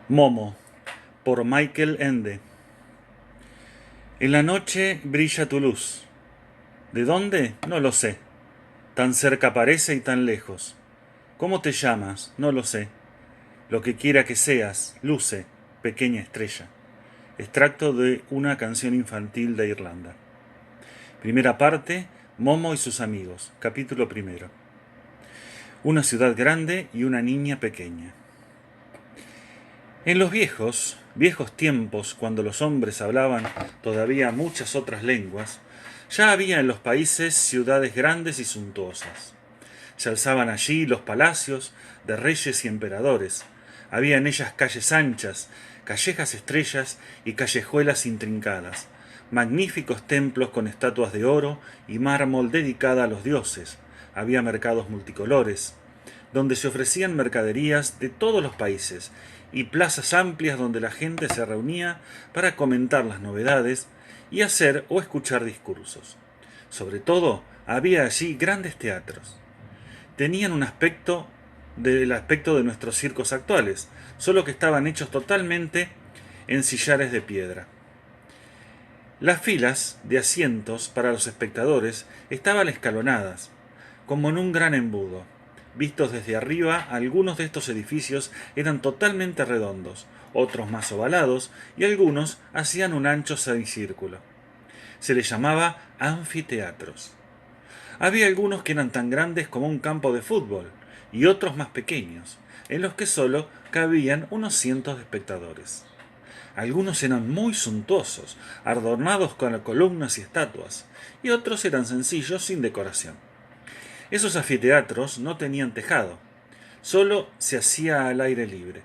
Momo, por Michael Ende. En la noche brilla tu luz. ¿De dónde? No lo sé. Tan cerca parece y tan lejos. ¿Cómo te llamas? No lo sé. Lo que quiera que seas, luce, pequeña estrella. Extracto de una canción infantil de Irlanda. Primera parte, Momo y sus amigos. Capítulo primero. Una ciudad grande y una niña pequeña. En los viejos tiempos, cuando los hombres hablaban todavía muchas otras lenguas, ya había en los países ciudades grandes y suntuosas. Se alzaban allí los palacios de reyes y emperadores. Había en ellas calles anchas, callejas estrellas y callejuelas intrincadas, magníficos templos con estatuas de oro y mármol dedicada a los dioses. Había mercados multicolores, donde se ofrecían mercaderías de todos los países, y plazas amplias donde la gente se reunía para comentar las novedades y hacer o escuchar discursos. Sobre todo, había allí grandes teatros. Tenían un aspecto del aspecto de nuestros circos actuales, solo que estaban hechos totalmente en sillares de piedra. Las filas de asientos para los espectadores estaban escalonadas, como en un gran embudo. Vistos desde arriba, algunos de estos edificios eran totalmente redondos, otros más ovalados y algunos hacían un ancho semicírculo. Se les llamaba anfiteatros. Había algunos que eran tan grandes como un campo de fútbol y otros más pequeños, en los que solo cabían unos cientos de espectadores. Algunos eran muy suntuosos, adornados con columnas y estatuas, y otros eran sencillos sin decoración. Esos anfiteatros no tenían tejado, solo se hacía al aire libre.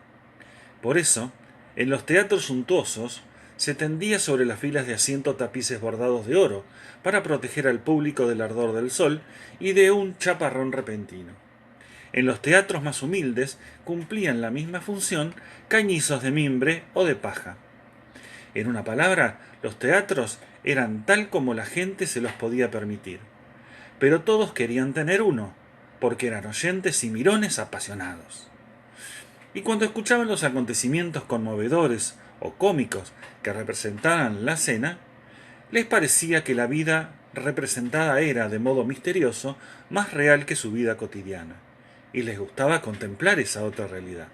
Por eso, en los teatros suntuosos se tendía sobre las filas de asientos tapices bordados de oro para proteger al público del ardor del sol y de un chaparrón repentino. En los teatros más humildes cumplían la misma función cañizos de mimbre o de paja. En una palabra, los teatros eran tal como la gente se los podía permitir. Pero todos querían tener uno, porque eran oyentes y mirones apasionados. Y cuando escuchaban los acontecimientos conmovedores o cómicos que representaban la escena, les parecía que la vida representada era, de modo misterioso, más real que su vida cotidiana, y les gustaba contemplar esa otra realidad.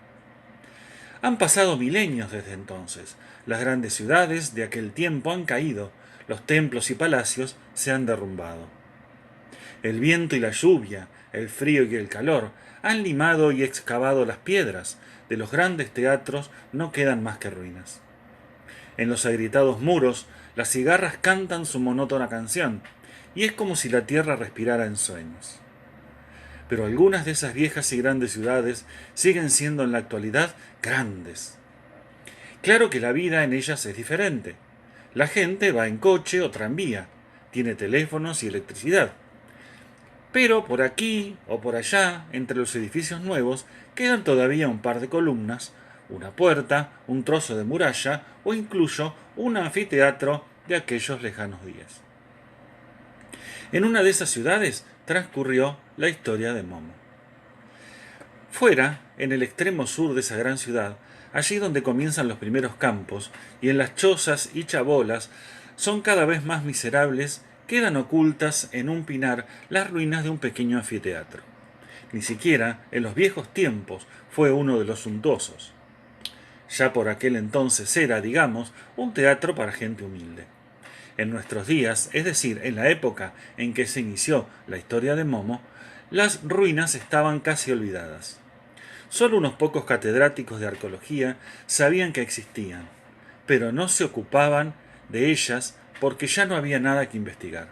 Han pasado milenios desde entonces. Las grandes ciudades de aquel tiempo han caído, los templos y palacios se han derrumbado. El viento y la lluvia, el frío y el calor han limado y excavado las piedras. De los grandes teatros no quedan más que ruinas. En los agrietados muros, las cigarras cantan su monótona canción, y es como si la tierra respirara en sueños. Pero algunas de esas viejas y grandes ciudades siguen siendo en la actualidad grandes. Claro que la vida en ellas es diferente. La gente va en coche o tranvía, tiene teléfonos y electricidad. Pero por aquí o por allá, entre los edificios nuevos, quedan todavía un par de columnas, una puerta, un trozo de muralla o incluso un anfiteatro de aquellos lejanos días. En una de esas ciudades transcurrió la historia de Momo. Fuera, en el extremo sur de esa gran ciudad, allí donde comienzan los primeros campos, y en las chozas y chabolas son cada vez más miserables, quedan ocultas en un pinar las ruinas de un pequeño anfiteatro. Ni siquiera en los viejos tiempos fue uno de los suntuosos. Ya por aquel entonces era, digamos, un teatro para gente humilde. En nuestros días, es decir, en la época en que se inició la historia de Momo, las ruinas estaban casi olvidadas. Solo unos pocos catedráticos de arqueología sabían que existían, pero no se ocupaban de ellas porque ya no había nada que investigar.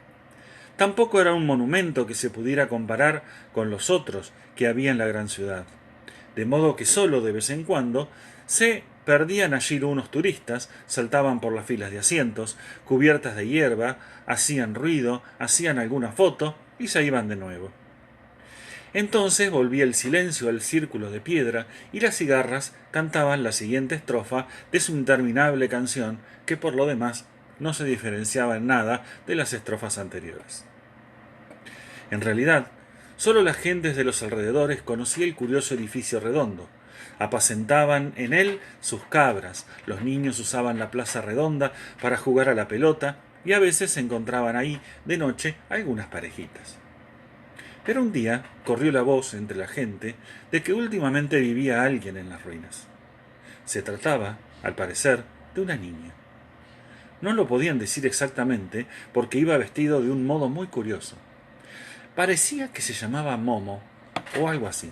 Tampoco era un monumento que se pudiera comparar con los otros que había en la gran ciudad. De modo que solo de vez en cuando se perdían allí unos turistas, saltaban por las filas de asientos, cubiertas de hierba, hacían ruido, hacían alguna foto y se iban de nuevo. Entonces volvía el silencio al círculo de piedra y las cigarras cantaban la siguiente estrofa de su interminable canción, que por lo demás no se diferenciaba en nada de las estrofas anteriores. En realidad, solo las gentes de los alrededores conocía el curioso edificio redondo, Apacentaban en él sus cabras, los niños usaban la plaza redonda para jugar a la pelota y a veces se encontraban ahí de noche algunas parejitas. Pero un día corrió la voz entre la gente de que últimamente vivía alguien en las ruinas. Se trataba, al parecer, de una niña. No lo podían decir exactamente porque iba vestido de un modo muy curioso. Parecía que se llamaba Momo o algo así.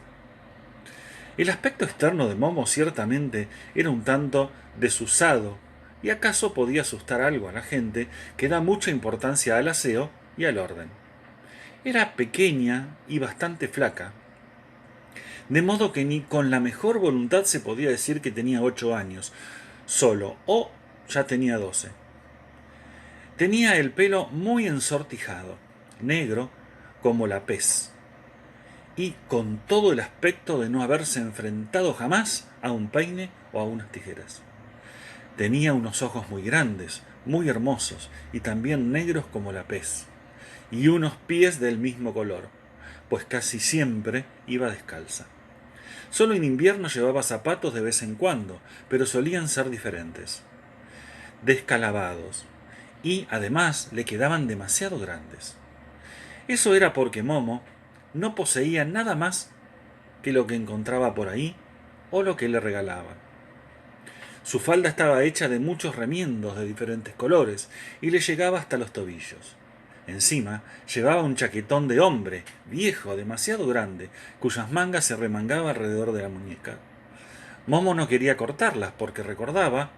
El aspecto externo de Momo ciertamente era un tanto desusado y acaso podía asustar algo a la gente que da mucha importancia al aseo y al orden. Era pequeña y bastante flaca, de modo que ni con la mejor voluntad se podía decir que tenía 8 años, solo, o ya tenía 12. Tenía el pelo muy ensortijado, negro como la pez, y con todo el aspecto de no haberse enfrentado jamás a un peine o a unas tijeras. Tenía unos ojos muy grandes, muy hermosos, y también negros como la pez, y unos pies del mismo color, pues casi siempre iba descalza. Solo en invierno llevaba zapatos de vez en cuando, pero solían ser diferentes, descalabrados, y además le quedaban demasiado grandes. Eso era porque Momo no poseía nada más que lo que encontraba por ahí o lo que le regalaban. Su falda estaba hecha de muchos remiendos de diferentes colores y le llegaba hasta los tobillos. Encima llevaba un chaquetón de hombre, viejo, demasiado grande, cuyas mangas se remangaba alrededor de la muñeca. Momo no quería cortarlas porque recordaba,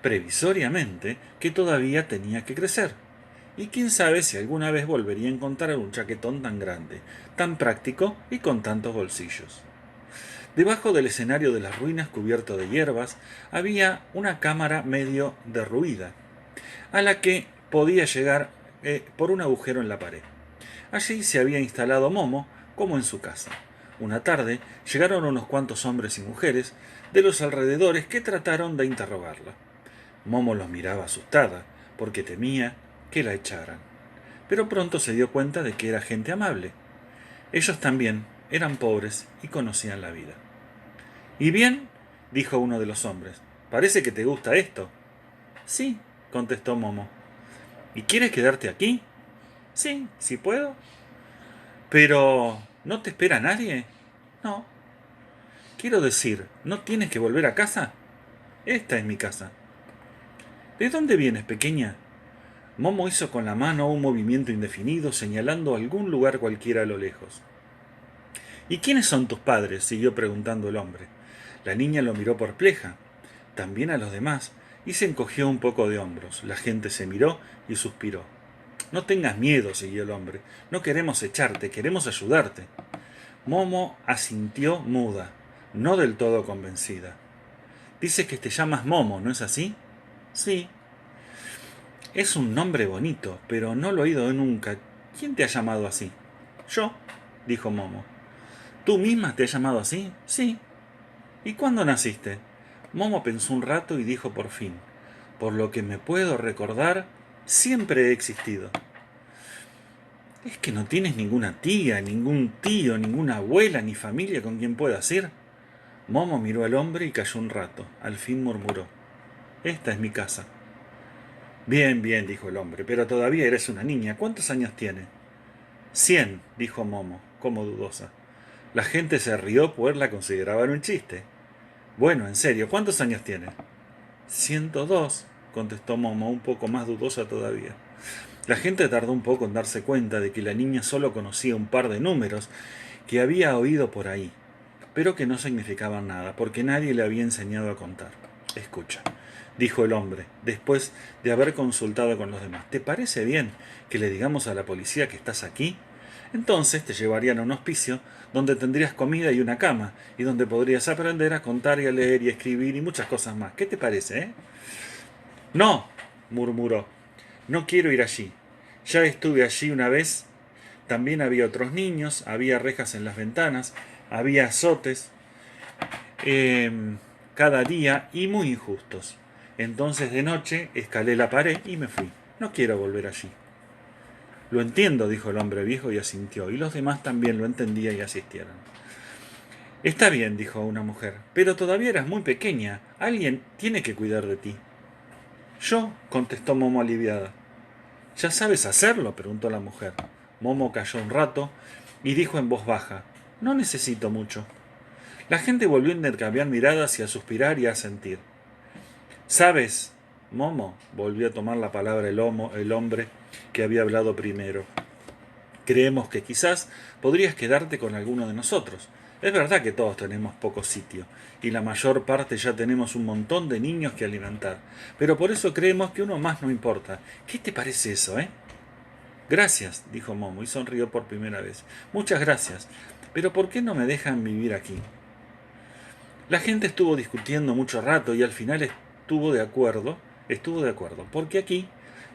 previsoriamente, que todavía tenía que crecer. Y quién sabe si alguna vez volvería a encontrar un chaquetón tan grande, tan práctico y con tantos bolsillos. Debajo del escenario de las ruinas cubierto de hierbas había una cámara medio derruida, a la que podía llegar por un agujero en la pared. Allí se había instalado Momo como en su casa. Una tarde llegaron unos cuantos hombres y mujeres de los alrededores que trataron de interrogarla. Momo los miraba asustada, porque temía que la echaran. Pero pronto se dio cuenta de que era gente amable. Ellos también eran pobres y conocían la vida. ¿Y bien? Dijo uno de los hombres. Parece que te gusta esto. Sí, contestó Momo. ¿Y quieres quedarte aquí? Sí, si puedo. Pero ¿no te espera nadie? No. Quiero decir, ¿no tienes que volver a casa? Esta es mi casa. ¿De dónde vienes, pequeña? Momo hizo con la mano un movimiento indefinido, señalando algún lugar cualquiera a lo lejos. ¿Y quiénes son tus padres? Siguió preguntando el hombre. La niña lo miró perpleja, también a los demás, y se encogió un poco de hombros. La gente se miró y suspiró. No tengas miedo, siguió el hombre. No queremos echarte, queremos ayudarte. Momo asintió muda, no del todo convencida. Dices que te llamas Momo, ¿no es así? Sí. Es un nombre bonito, pero no lo he oído nunca. ¿Quién te ha llamado así? Yo, dijo Momo. ¿Tú misma te has llamado así? Sí. ¿Y cuándo naciste? Momo pensó un rato y dijo por fin, por lo que me puedo recordar, siempre he existido. ¿Es que no tienes ninguna tía, ningún tío, ninguna abuela ni familia con quien puedas ir? Momo miró al hombre y calló un rato. Al fin murmuró. Esta es mi casa. Bien, bien, dijo el hombre, pero todavía eres una niña. ¿Cuántos años tiene? 100, dijo Momo, como dudosa. La gente se rió pues la consideraban un chiste. Bueno, en serio, ¿cuántos años tiene? 102, contestó Momo, un poco más dudosa todavía. La gente tardó un poco en darse cuenta de que la niña solo conocía un par de números que había oído por ahí, pero que no significaban nada, porque nadie le había enseñado a contar. Escucha, dijo el hombre, después de haber consultado con los demás. ¿Te parece bien que le digamos a la policía que estás aquí? Entonces te llevarían a un hospicio donde tendrías comida y una cama, y donde podrías aprender a contar y a leer y a escribir y muchas cosas más. ¿Qué te parece, No, murmuró. No quiero ir allí. Ya estuve allí una vez. También había otros niños, había rejas en las ventanas, había azotes cada día y muy injustos. Entonces de noche escalé la pared y me fui. No quiero volver allí. Lo entiendo, dijo el hombre viejo y asintió, y los demás también lo entendían y asistieron. Está bien, dijo una mujer, pero todavía eras muy pequeña. Alguien tiene que cuidar de ti. Yo, contestó Momo aliviada. ¿Ya sabes hacerlo?, preguntó la mujer. Momo calló un rato y dijo en voz baja, no necesito mucho. La gente volvió a intercambiar miradas y a suspirar y a sentir. ¿Sabes, Momo? Volvió a tomar la palabra el hombre que había hablado primero. Creemos que quizás podrías quedarte con alguno de nosotros. Es verdad que todos tenemos poco sitio, y la mayor parte ya tenemos un montón de niños que alimentar, pero por eso creemos que uno más no importa. ¿Qué te parece eso, eh? Gracias, dijo Momo y sonrió por primera vez. Muchas gracias, pero ¿por qué no me dejan vivir aquí? La gente estuvo discutiendo mucho rato y al final estuvo de acuerdo, porque aquí,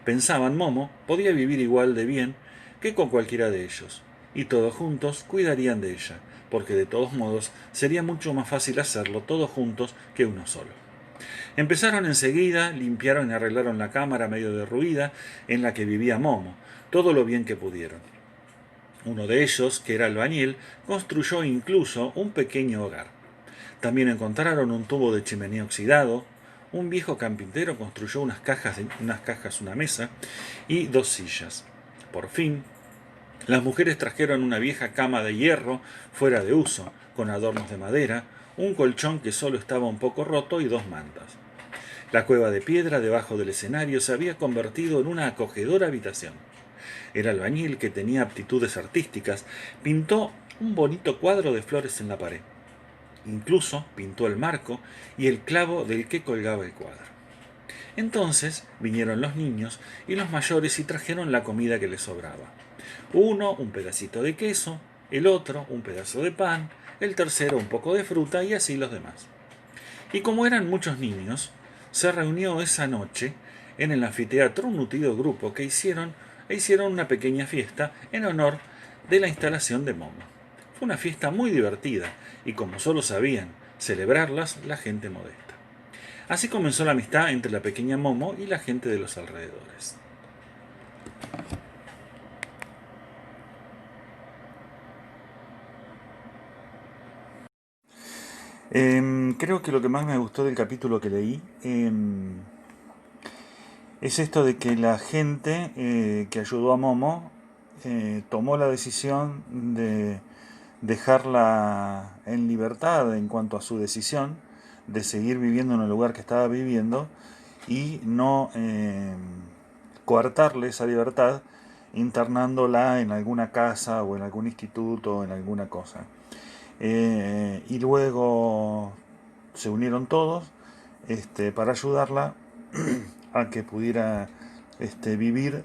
pensaban Momo, podía vivir igual de bien que con cualquiera de ellos, y todos juntos cuidarían de ella, porque de todos modos sería mucho más fácil hacerlo todos juntos que uno solo. Empezaron enseguida, limpiaron y arreglaron la cámara medio derruida en la que vivía Momo, todo lo bien que pudieron. Uno de ellos, que era albañil, construyó incluso un pequeño hogar. También encontraron un tubo de chimenea oxidado, un viejo carpintero construyó una mesa y dos sillas. Por fin, las mujeres trajeron una vieja cama de hierro fuera de uso, con adornos de madera, un colchón que solo estaba un poco roto y dos mantas. La cueva de piedra debajo del escenario se había convertido en una acogedora habitación. El albañil, que tenía aptitudes artísticas, pintó un bonito cuadro de flores en la pared. Incluso pintó el marco y el clavo del que colgaba el cuadro. Entonces vinieron los niños y los mayores y trajeron la comida que les sobraba. Uno un pedacito de queso, el otro un pedazo de pan, el tercero un poco de fruta y así los demás. Y como eran muchos niños, se reunió esa noche en el anfiteatro un nutrido grupo hicieron una pequeña fiesta en honor de la instalación de Momo. Fue una fiesta muy divertida y como solo sabían celebrarlas la gente modesta. Así comenzó la amistad entre la pequeña Momo y la gente de los alrededores. Creo que lo que más me gustó del capítulo que leí es esto de que la gente que ayudó a Momo tomó la decisión de dejarla en libertad en cuanto a su decisión de seguir viviendo en el lugar que estaba viviendo y no coartarle esa libertad internándola en alguna casa o en algún instituto o en alguna cosa. Y luego se unieron todos para ayudarla a que pudiera vivir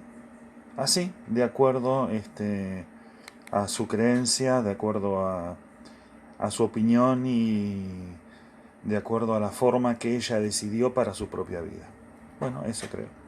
así, de acuerdo a su creencia, de acuerdo a su opinión y de acuerdo a la forma que ella decidió para su propia vida. Bueno, eso creo.